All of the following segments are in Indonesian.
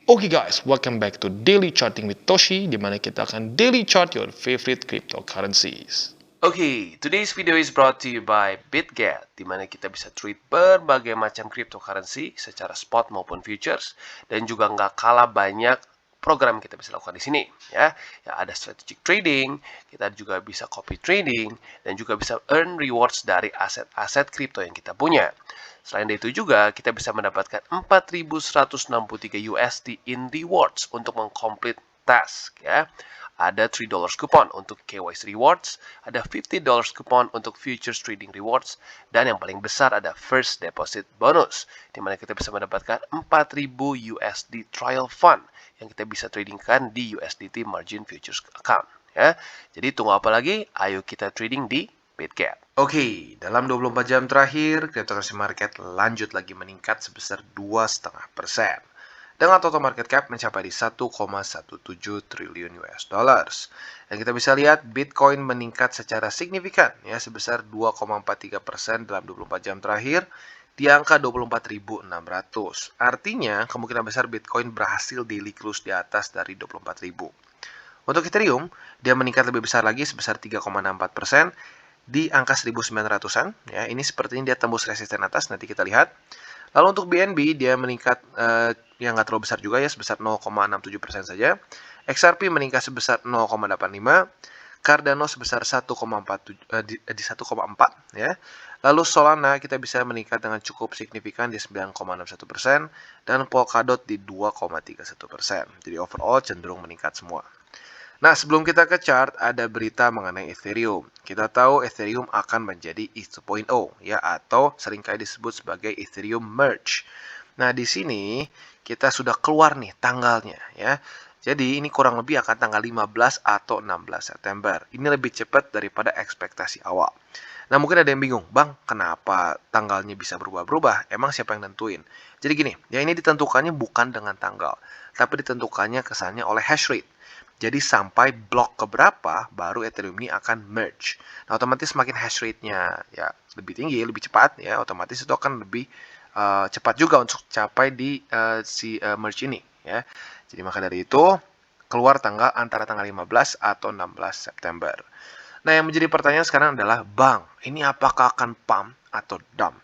Oke guys, welcome back to Daily Charting with Toshi, di mana kita akan daily chart your favorite cryptocurrencies. Today's video is brought to you by BitGet, di mana kita bisa trade berbagai macam cryptocurrency secara spot maupun futures, dan juga nggak kalah banyak program kita bisa lakukan di sini, ya. Ada strategic trading, kita juga bisa copy trading, dan juga bisa earn rewards dari aset-aset crypto yang kita punya. Selain itu juga, kita bisa mendapatkan 4.163 USD in rewards untuk mengkomplit task, ya. Ada $3 coupon untuk KYC rewards, ada $50 coupon untuk futures trading rewards, dan yang paling besar ada first deposit bonus, di mana kita bisa mendapatkan 4.000 USD trial fund yang kita bisa tradingkan di USDT margin futures account. Ya. Jadi tunggu apa lagi? Ayo kita trading di BitGet. Dalam 24 jam terakhir, cryptocurrency market lanjut lagi meningkat sebesar 2,5%. Dengan total market cap mencapai di 1,17 triliun US dollars. Dan kita bisa lihat Bitcoin meningkat secara signifikan ya sebesar 2,43% dalam 24 jam terakhir di angka 24.600. Artinya kemungkinan besar Bitcoin berhasil daily close di atas dari 24.000. Untuk Ethereum, dia meningkat lebih besar lagi sebesar 3,64% di angka 1.900-an. Ya, ini sepertinya dia tembus resisten atas, nanti kita lihat. Lalu untuk BNB, dia meningkat yang nggak terlalu besar juga ya, sebesar 0,67% saja. XRP meningkat sebesar 0,85%. Cardano sebesar 1,4 di 1,4 ya. Lalu Solana kita bisa meningkat dengan cukup signifikan di 9,61% dan Polkadot di 2,31%. Jadi overall cenderung meningkat semua. Nah, sebelum kita ke chart, ada berita mengenai Ethereum. Kita tahu Ethereum akan menjadi ETH 2.0, ya, atau seringkali disebut sebagai Ethereum Merge. Nah, di sini kita sudah keluar nih tanggalnya, ya. Jadi, ini kurang lebih akan tanggal 15 atau 16 September. Ini lebih cepat daripada ekspektasi awal. Nah, mungkin ada yang bingung, Bang, kenapa tanggalnya bisa berubah-berubah? Emang siapa yang nentuin? Jadi gini, ya ini ditentukannya bukan dengan tanggal, tapi ditentukannya kesannya oleh hash rate. Jadi sampai blok keberapa baru Ethereum ini akan merge. Nah, otomatis semakin hash rate-nya ya lebih tinggi, lebih cepat ya, otomatis itu akan lebih cepat juga untuk capai di merge ini ya. Jadi maka dari itu keluar tanggal antara tanggal 15 atau 16 September. Nah, yang menjadi pertanyaan sekarang adalah, Bang, ini apakah akan pump atau dump?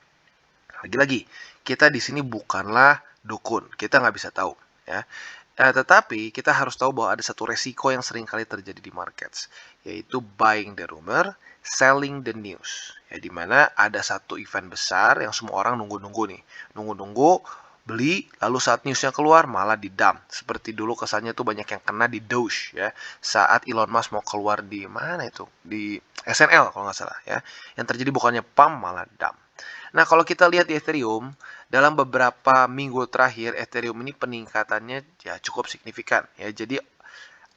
Lagi-lagi, kita di sini bukanlah dukun, kita nggak bisa tahu ya. Tetapi kita harus tahu bahwa ada satu resiko yang sering kali terjadi di markets, yaitu buying the rumor, selling the news. Ya, di mana ada satu event besar yang semua orang nunggu-nunggu nih. Nunggu-nunggu, beli, lalu saat newsnya keluar malah di dump. Seperti dulu kesannya tuh banyak yang kena di Doge ya. Saat Elon Musk mau keluar di mana itu? Di SNL kalau nggak salah ya. Yang terjadi bukannya pump malah dump. Nah, kalau kita lihat di Ethereum, dalam beberapa minggu terakhir Ethereum ini peningkatannya ya cukup signifikan ya. Jadi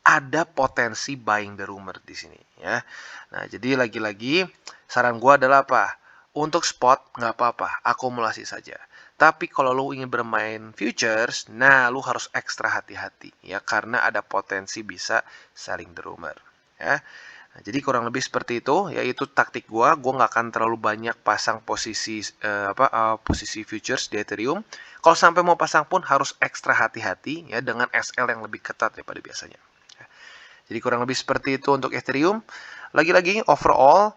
ada potensi buying the rumor di sini ya. Nah, jadi lagi-lagi saran gua adalah apa? Untuk spot nggak apa-apa, akumulasi saja. Tapi kalau lu ingin bermain futures, nah lu harus ekstra hati-hati ya karena ada potensi bisa selling the rumor ya. Nah, jadi kurang lebih seperti itu, yaitu taktik gua nggak akan terlalu banyak pasang posisi posisi futures di Ethereum. Kalau sampai mau pasang pun harus ekstra hati-hati ya dengan SL yang lebih ketat daripada biasanya. Ya. Jadi kurang lebih seperti itu untuk Ethereum. Lagi-lagi overall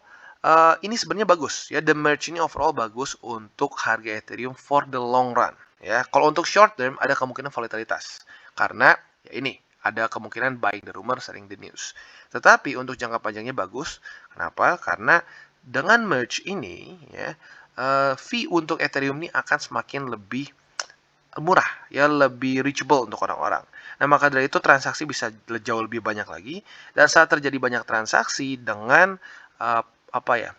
ini sebenarnya bagus ya, the merge ini overall bagus untuk harga Ethereum for the long run ya. Kalau untuk short term ada kemungkinan volatilitas karena ya ini ada kemungkinan buying the rumor, selling the news. Tetapi untuk jangka panjangnya bagus. Kenapa? Karena dengan merge ini ya fee untuk Ethereum ini akan semakin lebih murah ya, lebih reachable untuk orang-orang. Nah, maka dari itu transaksi bisa jauh lebih banyak lagi, dan saat terjadi banyak transaksi dengan apa ya?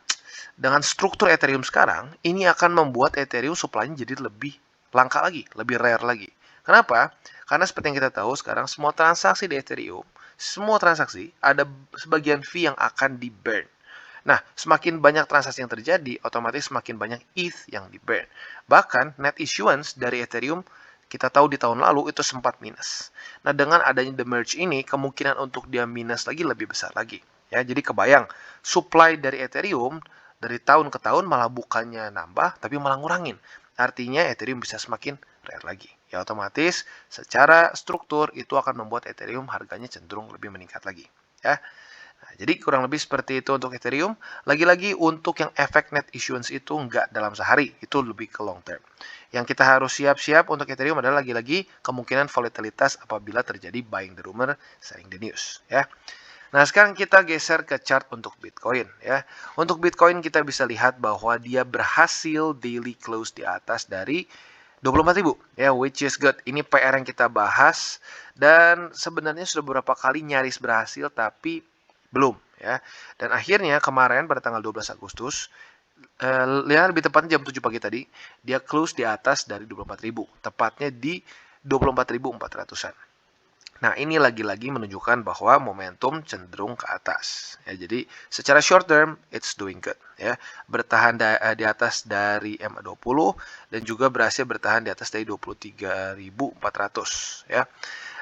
Dengan struktur Ethereum sekarang, ini akan membuat Ethereum supply-nya jadi lebih langka lagi, lebih rare lagi. Kenapa? Karena seperti yang kita tahu sekarang semua transaksi di Ethereum, semua transaksi ada sebagian fee yang akan di burn. Nah, semakin banyak transaksi yang terjadi, otomatis semakin banyak ETH yang di burn. Bahkan net issuance dari Ethereum kita tahu di tahun lalu itu sempat minus. Nah, dengan adanya the merge ini, kemungkinan untuk dia minus lagi lebih besar lagi. Ya, jadi kebayang supply dari Ethereum dari tahun ke tahun malah bukannya nambah, tapi malah ngurangin. Artinya Ethereum bisa semakin rare lagi. ya otomatis secara struktur itu akan membuat Ethereum harganya cenderung lebih meningkat lagi, ya. Nah, jadi kurang lebih seperti itu untuk Ethereum. Lagi-lagi untuk yang efek net issuance itu nggak dalam sehari, itu lebih ke long term. Yang kita harus siap-siap untuk Ethereum adalah lagi-lagi kemungkinan volatilitas apabila terjadi buying the rumor, selling the news, ya. Nah, sekarang kita geser ke chart untuk Bitcoin, ya. Untuk Bitcoin kita bisa lihat bahwa dia berhasil daily close di atas dari 24.000, ya, which is good. Ini PR yang kita bahas dan sebenarnya sudah beberapa kali nyaris berhasil tapi belum, ya. Dan akhirnya kemarin pada tanggal 12 Agustus, ya lebih tepatnya jam 7 pagi tadi, dia close di atas dari 24.000, tepatnya di 24.400-an. Nah, ini lagi-lagi menunjukkan bahwa momentum cenderung ke atas. Ya, jadi secara short term, it's doing good. Ya, bertahan di atas dari MA20 dan juga berhasil bertahan di atas dari 23.400. Ya.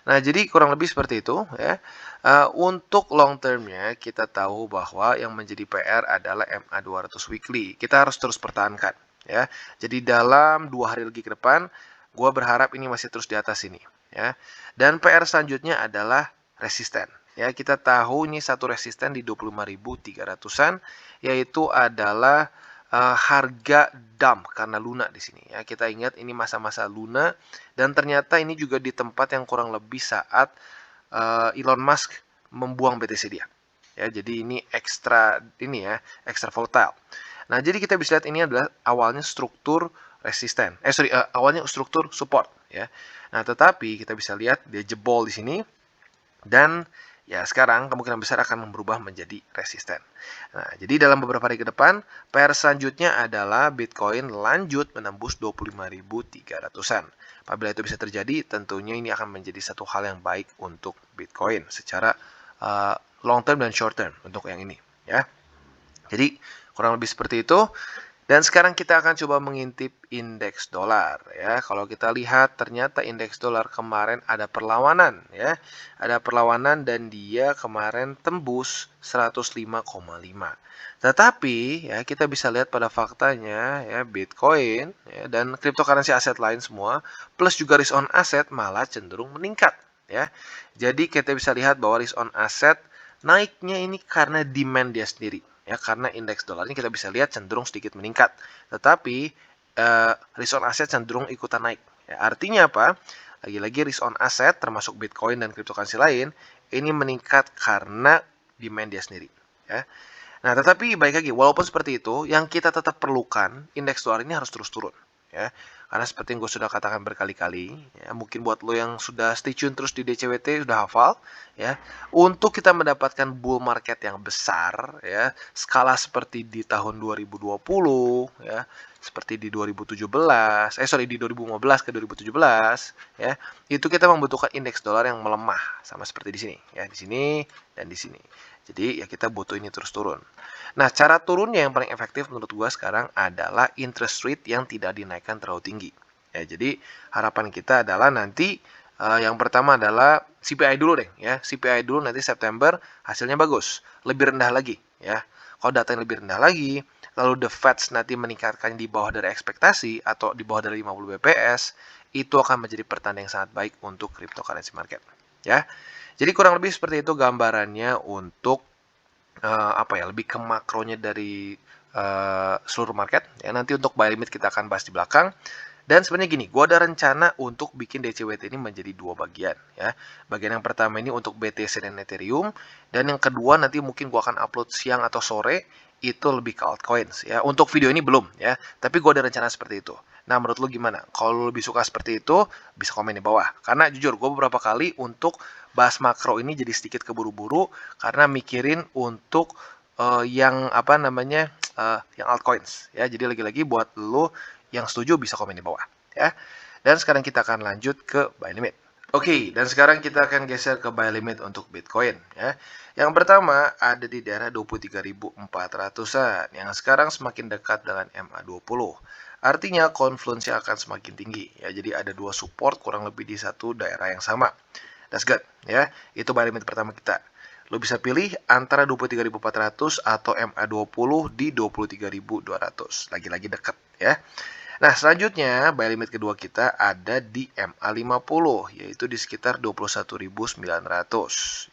Nah, jadi kurang lebih seperti itu. Ya. Untuk long termnya, kita tahu bahwa yang menjadi PR adalah MA200 weekly. Kita harus terus pertahankan. Ya. Jadi dalam 2 hari lagi ke depan, gue berharap ini masih terus di atas ini. Ya. Dan PR selanjutnya adalah resisten. Ya, kita tahu ini satu resisten di 25.300-an, yaitu adalah harga dump karena Luna di sini. Ya, kita ingat ini masa-masa Luna dan ternyata ini juga di tempat yang kurang lebih saat Elon Musk membuang BTC dia. Ya, jadi ini ekstra volatile. Nah, jadi kita bisa lihat ini adalah awalnya struktur resisten. Awalnya struktur support, ya. Nah, tetapi kita bisa lihat dia jebol di sini dan ya sekarang kemungkinan besar akan berubah menjadi resisten. Nah, jadi dalam beberapa hari ke depan, PR selanjutnya adalah Bitcoin lanjut menembus 25.300-an. Apabila itu bisa terjadi, tentunya ini akan menjadi satu hal yang baik untuk Bitcoin secara long term dan short term untuk yang ini, ya. Jadi kurang lebih seperti itu. Dan sekarang kita akan coba mengintip indeks dolar, ya. Kalau kita lihat ternyata indeks dolar kemarin ada perlawanan, ya. Ada perlawanan dan dia kemarin tembus 105,5. Tetapi ya kita bisa lihat pada faktanya ya Bitcoin ya, dan cryptocurrency aset lain semua plus juga risk on asset malah cenderung meningkat, ya. Jadi kita bisa lihat bahwa risk on asset naiknya ini karena demand dia sendiri. Ya, karena indeks dolar ini kita bisa lihat cenderung sedikit meningkat. Tetapi risk on asset cenderung ikutan naik. Ya, artinya apa? Lagi-lagi risk on asset termasuk Bitcoin dan cryptocurrency lain ini meningkat karena demand dia sendiri. Ya. Nah, tetapi baik lagi, walaupun seperti itu, yang kita tetap perlukan indeks dolar ini harus terus turun. Ya, karena seperti yang gue sudah katakan berkali-kali, ya, mungkin buat lo yang sudah stay tune terus di DCWT sudah hafal, ya, untuk kita mendapatkan bull market yang besar, ya, skala seperti di tahun 2020, ya, seperti di 2017, di 2015 ke 2017, ya, itu kita membutuhkan indeks dolar yang melemah, sama seperti di sini, ya, di sini dan di sini. Jadi ya kita butuh ini terus turun. Nah, cara turunnya yang paling efektif menurut gua sekarang adalah interest rate yang tidak dinaikkan terlalu tinggi. Ya, jadi harapan kita adalah nanti yang pertama adalah CPI dulu deh, ya. CPI dulu nanti September hasilnya bagus, lebih rendah lagi, ya. Kalau datanya lebih rendah lagi, lalu the Fed nanti meningkatkan di bawah dari ekspektasi atau di bawah dari 50 BPS, itu akan menjadi pertanda yang sangat baik untuk cryptocurrency market, ya. Jadi kurang lebih seperti itu gambarannya untuk lebih ke makronya dari seluruh market. Ya, nanti untuk buy limit kita akan bahas di belakang. Dan sebenarnya gini, gue ada rencana untuk bikin DCWT ini menjadi 2 bagian. Ya, bagian yang pertama ini untuk BTC dan Ethereum, dan yang kedua nanti mungkin gue akan upload siang atau sore itu lebih ke altcoins. Ya, untuk video ini belum, ya, tapi gue ada rencana seperti itu. Nah, menurut lu gimana? Kalau lu lebih suka seperti itu, bisa komen di bawah. Karena jujur, gue beberapa kali untuk bahas makro ini jadi sedikit keburu-buru karena mikirin untuk yang yang altcoins. Ya, jadi lagi-lagi buat lu yang setuju bisa komen di bawah. Ya. Dan sekarang kita akan lanjut ke buy limit. Oke, dan sekarang kita akan geser ke buy limit untuk Bitcoin. Ya. Yang pertama ada di daerah 23.400-an yang sekarang semakin dekat dengan MA20. Artinya confluence akan semakin tinggi. Ya, jadi ada 2 support kurang lebih di satu daerah yang sama. That's good. Ya, itu buy limit pertama kita. Lo bisa pilih antara 23.400 atau MA20 di 23.200. Lagi-lagi dekat. Ya. Nah, selanjutnya buy limit kedua kita ada di MA50, yaitu di sekitar 21.900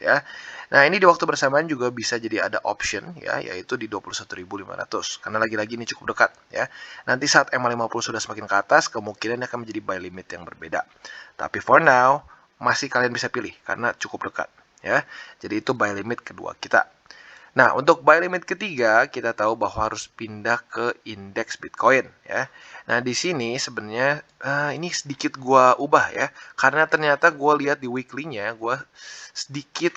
ya. Nah, ini di waktu bersamaan juga bisa jadi ada option ya, yaitu di 21.500 karena lagi-lagi ini cukup dekat ya. Nanti saat MA50 sudah semakin ke atas, kemungkinan akan menjadi buy limit yang berbeda. Tapi for now, masih kalian bisa pilih karena cukup dekat ya. Jadi itu buy limit kedua kita. Nah, untuk buy limit ketiga, kita tahu bahwa harus pindah ke indeks Bitcoin ya. Nah, di sini sebenarnya ini sedikit gua ubah ya, karena ternyata gua lihat di weekly-nya gua sedikit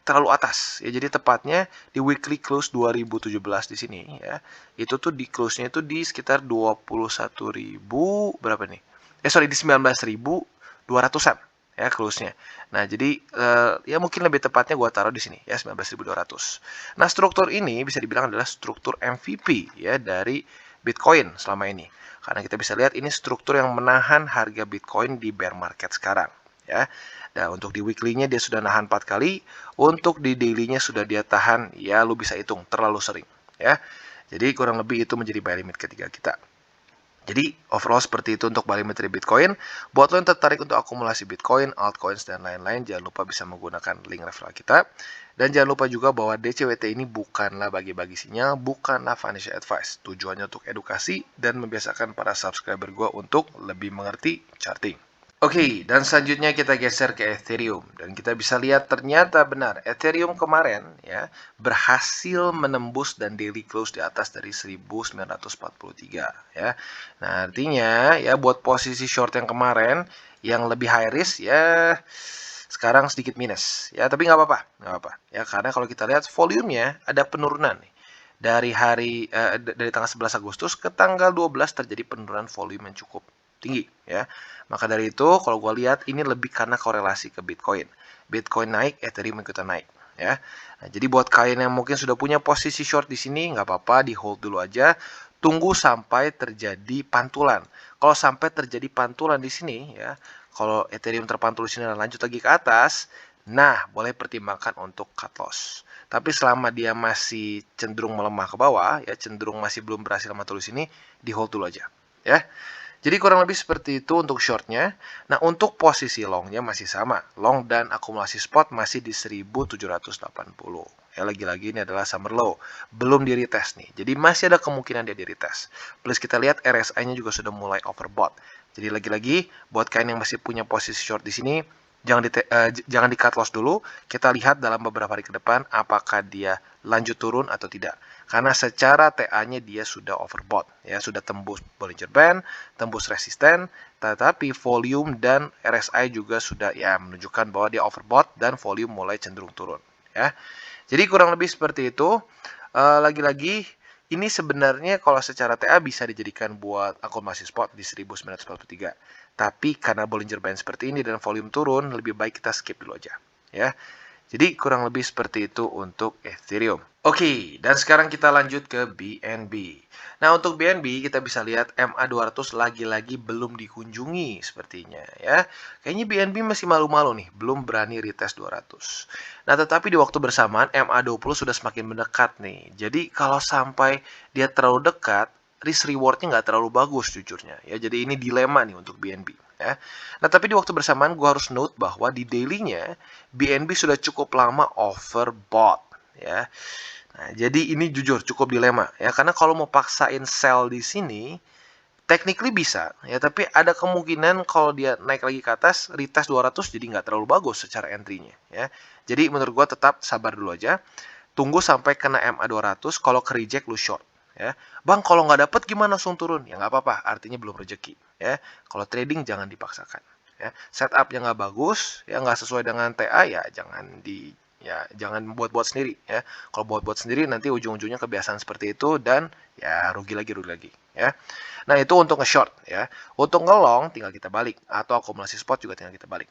terlalu atas ya. Jadi tepatnya di weekly close 2017 di sini ya. Itu tuh di close-nya itu di sekitar 21.000 berapa nih? Sorry, di 19.200-an ya close-nya. Nah, jadi ya mungkin lebih tepatnya gua taruh di sini ya 19.200. Nah, struktur ini bisa dibilang adalah struktur MVP ya dari Bitcoin selama ini. Karena kita bisa lihat ini struktur yang menahan harga Bitcoin di bear market sekarang ya. Nah, untuk di weekly-nya dia sudah nahan 4 kali, untuk di daily-nya sudah dia tahan ya lu bisa hitung terlalu sering ya. Jadi kurang lebih itu menjadi buy limit ketiga kita. Jadi overall seperti itu untuk buy limit dari Bitcoin. Buat lo yang tertarik untuk akumulasi Bitcoin, altcoins, dan lain-lain, jangan lupa bisa menggunakan link referral kita. Dan jangan lupa juga bahwa DCWT ini bukanlah bagi-bagi sinyal, bukanlah financial advice. Tujuannya untuk edukasi dan membiasakan para subscriber gue untuk lebih mengerti charting. Oke, dan selanjutnya kita geser ke Ethereum. Dan kita bisa lihat ternyata benar, Ethereum kemarin ya berhasil menembus dan daily close di atas dari 1943 ya. Nah, artinya ya buat posisi short yang kemarin yang lebih high risk ya sekarang sedikit minus ya, tapi nggak apa-apa, nggak apa-apa ya, karena kalau kita lihat volumenya ada penurunan nih. Dari dari tanggal 11 Agustus ke tanggal 12 terjadi penurunan volume yang cukup tinggi ya. Maka dari itu kalau gue lihat ini lebih karena korelasi ke Bitcoin. Bitcoin naik, Ethereum ikutan naik ya. Nah, jadi buat kalian yang mungkin sudah punya posisi short di sini nggak apa-apa, di hold dulu aja. Tunggu sampai terjadi pantulan. Kalau sampai terjadi pantulan di sini ya, kalau Ethereum terpantul di sini dan lanjut lagi ke atas, nah boleh pertimbangkan untuk cut loss. Tapi selama dia masih cenderung melemah ke bawah, ya cenderung masih belum berhasil mantul di sini, di hold dulu aja, ya. Jadi kurang lebih seperti itu untuk shortnya. Nah, untuk posisi longnya masih sama. Long dan akumulasi spot masih di 1780. Ya, lagi-lagi ini adalah summer low. Belum di retest nih. Jadi masih ada kemungkinan dia di retest. Plus kita lihat RSI-nya juga sudah mulai overbought. Jadi lagi-lagi buat kalian yang masih punya posisi short di sini, jangan di cut loss dulu. Kita lihat dalam beberapa hari ke depan apakah dia lanjut turun atau tidak. Karena secara TA-nya dia sudah overbought, ya sudah tembus Bollinger Band, tembus resisten, tetapi volume dan RSI juga sudah ya menunjukkan bahwa dia overbought dan volume mulai cenderung turun, ya. Jadi kurang lebih seperti itu. Lagi-lagi ini sebenarnya kalau secara TA bisa dijadikan buat akumulasi spot di 1943. Tapi karena Bollinger Band seperti ini dan volume turun, lebih baik kita skip dulu aja, ya. Jadi kurang lebih seperti itu untuk Ethereum. Oke, dan sekarang kita lanjut ke BNB. Nah, untuk BNB kita bisa lihat MA200 lagi-lagi belum dikunjungi sepertinya ya. Kayaknya BNB masih malu-malu nih, belum berani retest 200. Nah, tetapi di waktu bersamaan MA20 sudah semakin mendekat nih. Jadi kalau sampai dia terlalu dekat, risk rewardnya nggak terlalu bagus jujurnya ya. Jadi ini dilema nih untuk BNB ya. Nah, tapi di waktu bersamaan gue harus note bahwa di daily-nya BNB sudah cukup lama overbought ya. Nah, jadi ini jujur cukup dilema ya, karena kalau mau paksain sell di sini technically bisa ya, tapi ada kemungkinan kalau dia naik lagi ke atas retest 200 jadi nggak terlalu bagus secara entry-nya ya. Jadi menurut gue tetap sabar dulu aja. Tunggu sampai kena MA 200, kalau ke reject lu short ya. Bang, kalau nggak dapet gimana langsung turun? Ya nggak apa-apa, artinya belum rezeki ya. Kalau trading jangan dipaksakan ya. Setup yang nggak bagus, ya nggak sesuai dengan TA ya jangan buat-buat sendiri ya. Kalau buat-buat sendiri nanti ujung-ujungnya kebiasaan seperti itu dan ya rugi lagi ya. Nah, itu untuk nge-short ya. Untuk nge-long tinggal kita balik atau akumulasi spot juga tinggal kita balik.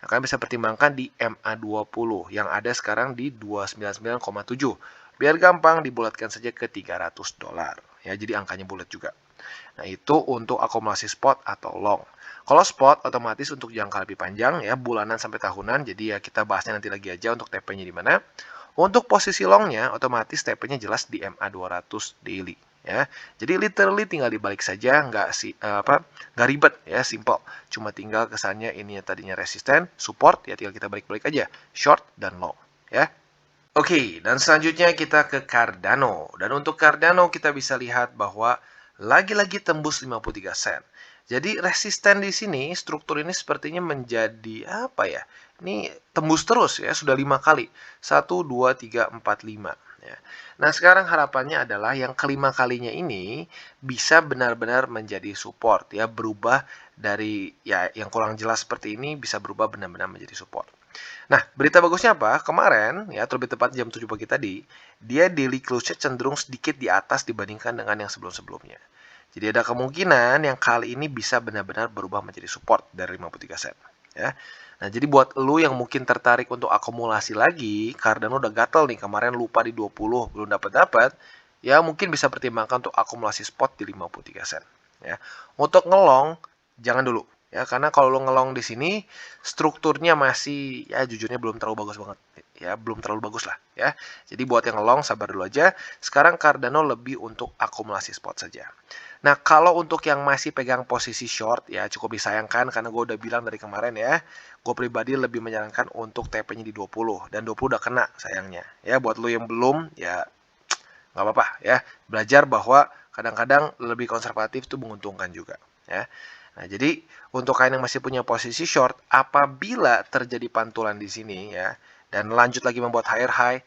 Nah, kalian bisa pertimbangkan di MA20 yang ada sekarang di 299,7. Biar gampang dibulatkan saja ke $300 ya. Jadi angkanya bulat juga. Nah, itu untuk akumulasi spot atau long. Kalau spot otomatis untuk jangka lebih panjang ya, bulanan sampai tahunan. Jadi ya kita bahasnya nanti lagi aja untuk TP-nya di mana. Untuk posisi longnya otomatis TP-nya jelas di MA200 daily ya. Jadi literally tinggal dibalik saja, nggak ribet ya, simple. Cuma tinggal kesannya ini tadinya resisten, support ya, tinggal kita balik-balik aja, short dan long ya. Oke, dan selanjutnya kita ke Cardano. Dan untuk Cardano kita bisa lihat bahwa lagi-lagi tembus 53 sen. Jadi resisten di sini, struktur ini sepertinya menjadi apa ya? Ini tembus terus ya, sudah 5 kali. 1, 2, 3, 4, 5. Ya. Nah, sekarang harapannya adalah yang kelima kalinya ini bisa benar-benar menjadi support ya, berubah dari ya yang kurang jelas seperti ini bisa berubah benar-benar menjadi support. Nah, berita bagusnya apa? Kemarin, ya terlebih tepat jam 7 pagi tadi, dia daily close-nya cenderung sedikit di atas dibandingkan dengan yang sebelum-sebelumnya. Jadi ada kemungkinan yang kali ini bisa benar-benar berubah menjadi support dari 53 sen. Ya. Nah, jadi buat lu yang mungkin tertarik untuk akumulasi lagi, Cardano udah gatel nih, kemarin lupa di 20, belum dapat-dapat, ya mungkin bisa pertimbangkan untuk akumulasi spot di 53 sen. Ya. Untuk ngelong, jangan dulu. Ya, karena kalau lo ngelong di sini strukturnya masih ya jujurnya belum terlalu bagus banget. Ya, belum terlalu bagus lah ya. Jadi buat yang ngelong sabar dulu aja. Sekarang Cardano lebih untuk akumulasi spot saja. Nah, kalau untuk yang masih pegang posisi short ya cukup disayangkan karena gue udah bilang dari kemarin ya. Gue pribadi lebih menyarankan untuk TP-nya di 20 dan 20 udah kena sayangnya. Ya, buat lo yang belum ya nggak apa-apa ya. Belajar bahwa kadang-kadang lebih konservatif itu menguntungkan juga ya. Nah, jadi untuk kalian yang masih punya posisi short, apabila terjadi pantulan di sini ya, dan lanjut lagi membuat higher high,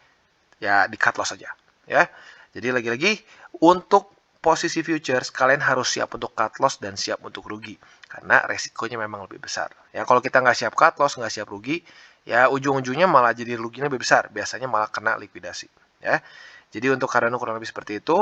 ya di cut loss saja, ya. Jadi lagi-lagi untuk posisi futures kalian harus siap untuk cut loss dan siap untuk rugi, karena resikonya memang lebih besar. Ya kalau kita nggak siap cut loss, nggak siap rugi, ya ujung-ujungnya malah jadi ruginya lebih besar. Biasanya malah kena likuidasi, ya. Jadi untuk Cardano kurang lebih seperti itu.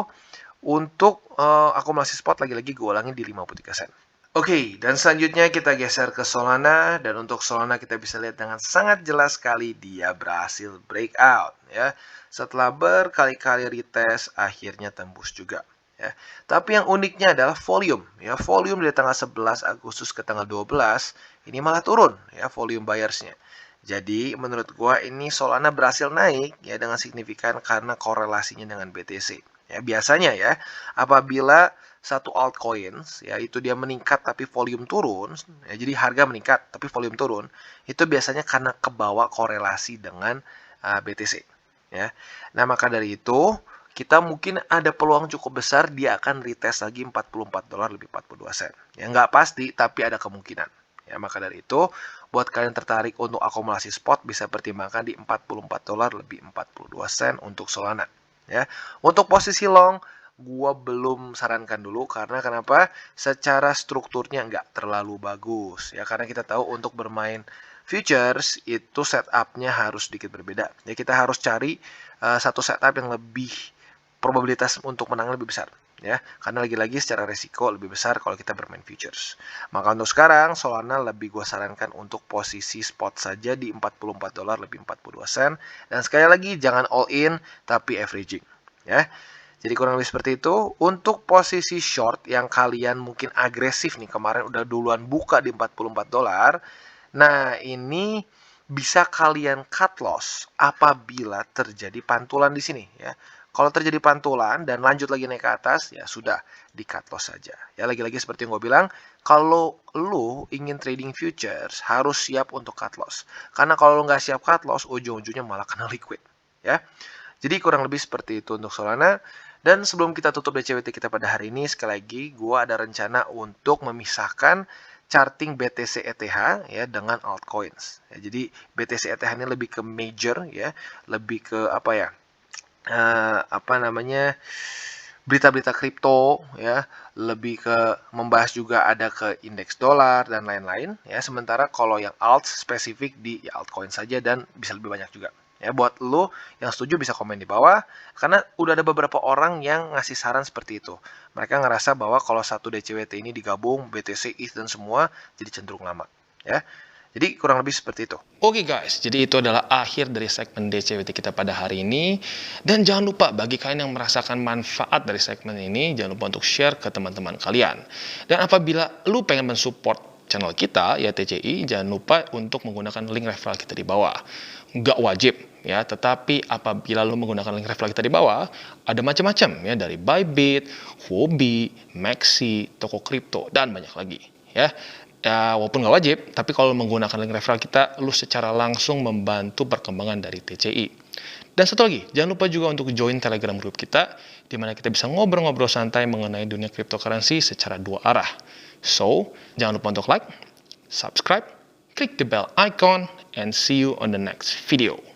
Untuk akumulasi spot lagi-lagi gue ulangin di 53 sen. Oke, dan selanjutnya kita geser ke Solana, dan untuk Solana kita bisa lihat dengan sangat jelas sekali dia berhasil breakout ya. Setelah berkali-kali retest akhirnya tembus juga ya. Tapi yang uniknya adalah volume ya. Volume dari tanggal 11 Agustus ke tanggal 12 ini malah turun ya volume buyersnya. Jadi menurut gua ini Solana berhasil naik ya dengan signifikan karena korelasinya dengan BTC. Ya, biasanya ya, apabila satu altcoins ya itu dia meningkat tapi volume turun, ya, jadi harga meningkat tapi volume turun, itu biasanya karena kebawa korelasi dengan BTC ya. Nah, maka dari itu kita mungkin ada peluang cukup besar dia akan retest lagi $44 lebih 42 sen. Ya nggak pasti tapi ada kemungkinan. Ya, maka dari itu buat kalian tertarik untuk akumulasi spot bisa pertimbangkan di $44 lebih 42 sen untuk Solana. Ya, untuk posisi long, gua belum sarankan dulu karena kenapa? Secara strukturnya nggak terlalu bagus ya karena kita tahu untuk bermain futures itu setupnya harus sedikit berbeda. Ya kita harus cari satu setup yang lebih probabilitas untuk menang lebih besar. Ya, karena lagi-lagi secara resiko lebih besar kalau kita bermain futures. Maka untuk sekarang Solana lebih gue sarankan untuk posisi spot saja di $44 lebih 42 sen. Dan sekali lagi jangan all in tapi averaging ya. Jadi kurang lebih seperti itu. Untuk posisi short yang kalian mungkin agresif nih kemarin udah duluan buka di $44. Nah, ini bisa kalian cut loss apabila terjadi pantulan di sini ya. Kalau terjadi pantulan dan lanjut lagi naik ke atas, ya sudah di cut loss saja. Ya lagi-lagi seperti yang gue bilang, kalau lu ingin trading futures harus siap untuk cut loss. Karena kalau lu nggak siap cut loss, ujung-ujungnya malah kena liquid. Ya, jadi kurang lebih seperti itu untuk Solana. Dan sebelum kita tutup DCWT kita pada hari ini, sekali lagi gue ada rencana untuk memisahkan charting BTC ETH ya dengan altcoins. Ya, jadi BTC ETH ini lebih ke major ya, lebih ke apa ya? Berita-berita kripto ya, lebih ke membahas juga ada ke indeks dolar dan lain-lain ya. Sementara kalau yang alt spesifik di ya, altcoin saja dan bisa lebih banyak juga. Ya, buat lo yang setuju bisa komen di bawah karena udah ada beberapa orang yang ngasih saran seperti itu. Mereka ngerasa bahwa kalau satu DCWT ini digabung BTC, ETH dan semua jadi cenderung lama ya. Jadi kurang lebih seperti itu. Oke guys, jadi itu adalah akhir dari segmen DCWT kita pada hari ini. Dan jangan lupa bagi kalian yang merasakan manfaat dari segmen ini, jangan lupa untuk share ke teman-teman kalian. Dan apabila lu pengen mensupport channel kita, ya TCI, jangan lupa untuk menggunakan link referral kita di bawah. Nggak wajib, ya, tetapi apabila lo menggunakan link referral kita di bawah, ada macam-macam, ya, dari Bybit, Huobi, Maxi, toko kripto, dan banyak lagi, ya. Ya, walaupun nggak wajib, tapi kalau menggunakan link referral kita, lu secara langsung membantu perkembangan dari TCI. Dan satu lagi, jangan lupa juga untuk join Telegram group kita, di mana kita bisa ngobrol-ngobrol santai mengenai dunia cryptocurrency secara dua arah. So, jangan lupa untuk like, subscribe, click the bell icon, and see you on the next video.